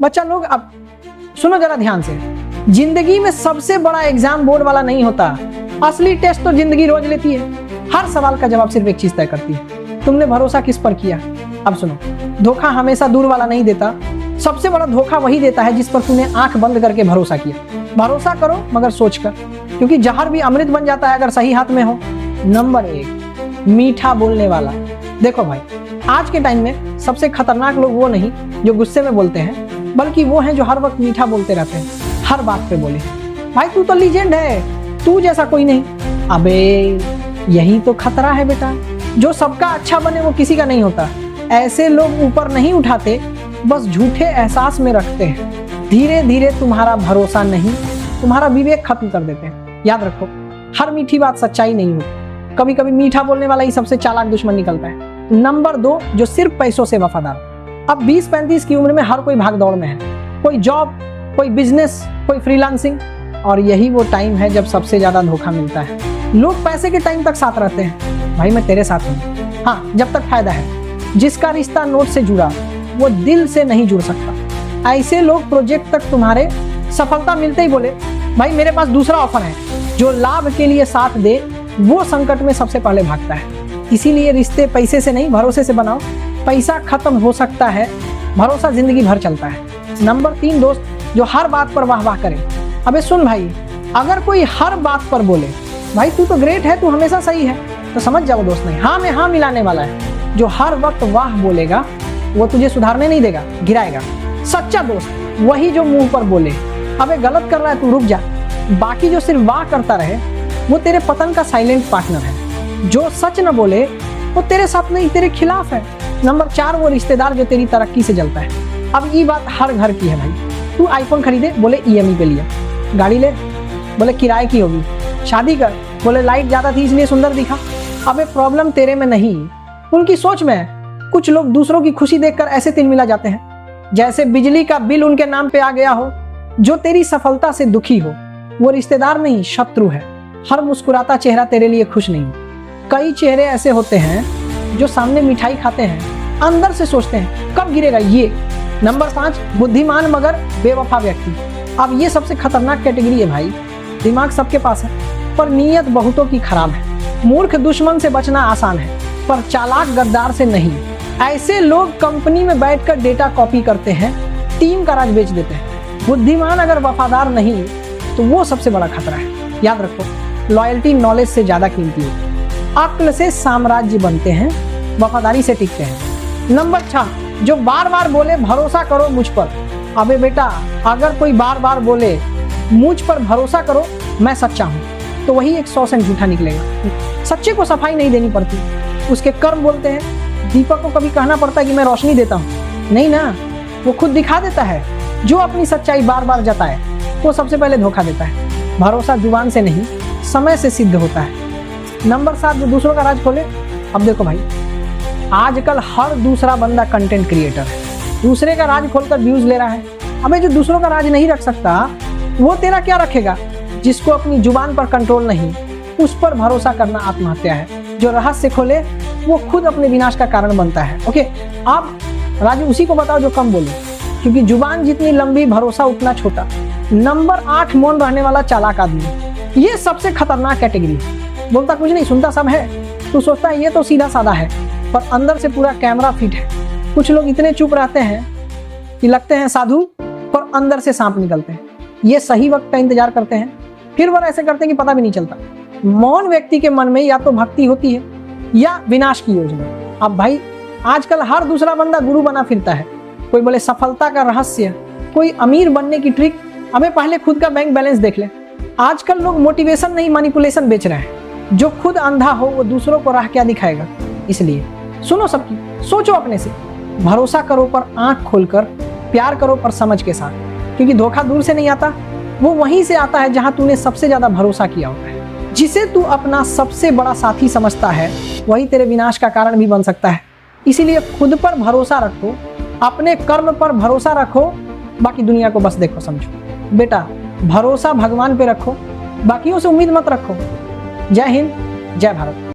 बच्चा लोग अब सुनो जरा ध्यान से, जिंदगी में सबसे बड़ा एग्जाम बोर्ड वाला नहीं होता, असली टेस्ट तो जिंदगी रोज लेती है। हर सवाल का जवाब सिर्फ एक चीज तय करती है, तुमने भरोसा किस पर किया। अब सुनो, धोखा हमेशा दूर वाला नहीं देता, सबसे बड़ा धोखा वही देता है जिस पर तूने आंख बंद करके भरोसा किया। भरोसा करो मगर सोच कर, क्योंकि जहर भी अमृत बन जाता है अगर सही हाथ में हो। नंबर 1, मीठा बोलने वाला। देखो भाई, आज के टाइम में सबसे खतरनाक लोग वो नहीं जो गुस्से में बोलते हैं, बल्कि वो हैं जो हर वक्त मीठा बोलते रहते हैं, हर बात पे बोले भाई तू तो लीजेंड है, तू जैसा कोई नहीं। अबे यही तो खतरा है बेटा, जो सबका अच्छा बने वो किसी का नहीं होता। ऐसे लोग ऊपर नहीं उठाते, बस झूठे एहसास में रखते हैं। धीरे धीरे तुम्हारा भरोसा नहीं, तुम्हारा विवेक खत्म कर देते हैं। याद रखो, हर मीठी बात सच्चाई नहीं होती, कभी कभी मीठा बोलने वाला ही सबसे चालाक दुश्मन निकलता है। नंबर 2, जो सिर्फ पैसों से वफादार। अब 20-35 की उम्र में हर कोई भाग दौड़ में है, कोई जॉब, कोई बिजनेस, कोई फ्रीलांसिंग, और यही वो टाइम है जब सबसे ज्यादा धोखा मिलता है। लोग पैसे के टाइम तक साथ रहते हैं, भाई मैं तेरे साथ हूँ, हाँ जब तक फायदा है। जिसका रिश्ता नोट से जुड़ा वो दिल से नहीं जुड़ सकता। ऐसे लोग प्रोजेक्ट तक तुम्हारे सफलता मिलते ही बोले भाई मेरे पास दूसरा ऑफर है। जो लाभ के लिए साथ दे वो संकट में सबसे पहले भागता है। इसीलिए रिश्ते पैसे से नहीं भरोसे से बनाओ। पैसा खत्म हो सकता है, भरोसा जिंदगी भर चलता है। नंबर 3, दोस्त जो हर बात पर वाह वाह करे। अबे सुन भाई, अगर कोई हर बात पर बोले भाई तू तो ग्रेट है, तू हमेशा सही है, तो समझ जाओ दोस्त नहीं, हाँ में हाँ मिलाने वाला है। जो हर वक्त वाह बोलेगा वो तुझे सुधारने नहीं देगा, गिराएगा। सच्चा दोस्त वही जो मुंह पर बोले अबे गलत कर रहा है तू रुक जा, बाकी जो सिर्फ वाह करता रहे वो तेरे पतन का साइलेंट पार्टनर है। जो सच न बोले वो तेरे साथ नहीं तेरे खिलाफ है। नंबर 4, वो रिश्तेदार जो तेरी तरक्की से जलता है। अब ये बात हर घर की है भाई। तू आईफोन खरीदे, बोले ईएमआई पे लिया। गाड़ी ले, बोले किराए की होगी। शादी कर, बोले लाइट ज्यादा थी इसलिए सुंदर दिखा। अबे प्रॉब्लम तेरे में नहीं, उनकी सोच में है। कुछ लोग दूसरों की खुशी देखकर ऐसे तिलमिला जाते हैं जैसे बिजली का बिल उनके नाम पे आ गया हो। जो तेरी सफलता से दुखी हो वो रिश्तेदार नहीं शत्रु है। हर मुस्कुराता चेहरा तेरे लिए खुश नहीं। कई चेहरे ऐसे होते हैं जो सामने मिठाई खाते हैं, अंदर से सोचते हैं कब गिरेगा ये। नंबर 5, बुद्धिमान मगर बेवफा व्यक्ति। अब ये सबसे खतरनाक कैटेगरी है भाई। दिमाग सबके पास है पर नीयत बहुतों की खराब है। मूर्ख दुश्मन से बचना आसान है पर चालाक गद्दार से नहीं। ऐसे लोग कंपनी में बैठकर डेटा कॉपी करते हैं, टीम का राज बेच देते हैं। बुद्धिमान अगर वफादार नहीं तो वो सबसे बड़ा खतरा है। याद रखो, लॉयल्टी नॉलेज से ज्यादा कीमती है। अक्ल से साम्राज्य बनते हैं, वफादारी से टिकते हैं। नंबर 6, जो बार बार बोले भरोसा करो मुझ पर। अबे बेटा, अगर कोई बार बार बोले मुझ पर भरोसा करो मैं सच्चा हूँ, तो वही 100% झूठा निकलेगा। सच्चे को सफाई नहीं देनी पड़ती, उसके कर्म बोलते हैं। दीपक को कभी कहना पड़ता है कि मैं रोशनी देता हूँ? नहीं ना, वो खुद दिखा देता है। जो अपनी सच्चाई बार बार जताए वो सबसे पहले धोखा देता है। भरोसा जुबान से नहीं समय से सिद्ध होता है। नंबर 7, जो दूसरों का राज खोले। अब देखो भाई, आजकल हर दूसरा बंदा कंटेंट क्रिएटर है, दूसरे का राज खोलकर व्यूज ले रहा है। अबे जो दूसरों का राज नहीं रख सकता वो तेरा क्या रखेगा? जिसको अपनी जुबान पर कंट्रोल नहीं, उस पर भरोसा करना आत्महत्या है। जो रहस्य खोले वो खुद अपने विनाश का कारण बनता है। ओके, अब राजू उसी को बताओ जो कम बोले, क्योंकि जुबान जितनी लंबी भरोसा उतना छोटा। नंबर 8, मौन रहने वाला चालाक आदमी। ये सबसे खतरनाक कैटेगरी है। बोलता कुछ नहीं, सुनता सब है। तू सोचता है ये तो सीधा साधा है, पर अंदर से पूरा कैमरा फिट है। कुछ लोग इतने चुप रहते हैं कि लगते हैं साधु, पर अंदर से सांप निकलते हैं। ये सही वक्त का इंतजार करते हैं, फिर वह ऐसे करते हैं कि पता भी नहीं चलता। मौन व्यक्ति के मन में या तो भक्ति होती है या विनाश की योजना। अब भाई आजकल हर दूसरा बंदा गुरु बना फिरता है। कोई बोले सफलता का रहस्य, कोई अमीर बनने की ट्रिक। अबे पहले खुद का बैंक बैलेंस देख ले। आजकल लोग मोटिवेशन नहीं मैनिपुलेशन बेच रहे हैं। जो खुद अंधा हो वो दूसरों को राह क्या दिखाएगा। इसलिए सुनो सबकी, सोचो अपने से, भरोसा करो पर आंख खोलकर, प्यार करो पर समझ के साथ। क्योंकि धोखा दूर से नहीं आता, वो वहीं से आता है जहां तूने सबसे ज्यादा भरोसा किया होता है। जिसे तू अपना सबसे बड़ा साथी समझता है वही तेरे विनाश का कारण भी बन सकता है। इसीलिए खुद पर भरोसा रखो, अपने कर्म पर भरोसा रखो, बाकी दुनिया को बस देखो समझो। बेटा भरोसा भगवान पे रखो, बाकियों से उम्मीद मत रखो। जय हिंद, जय भारत।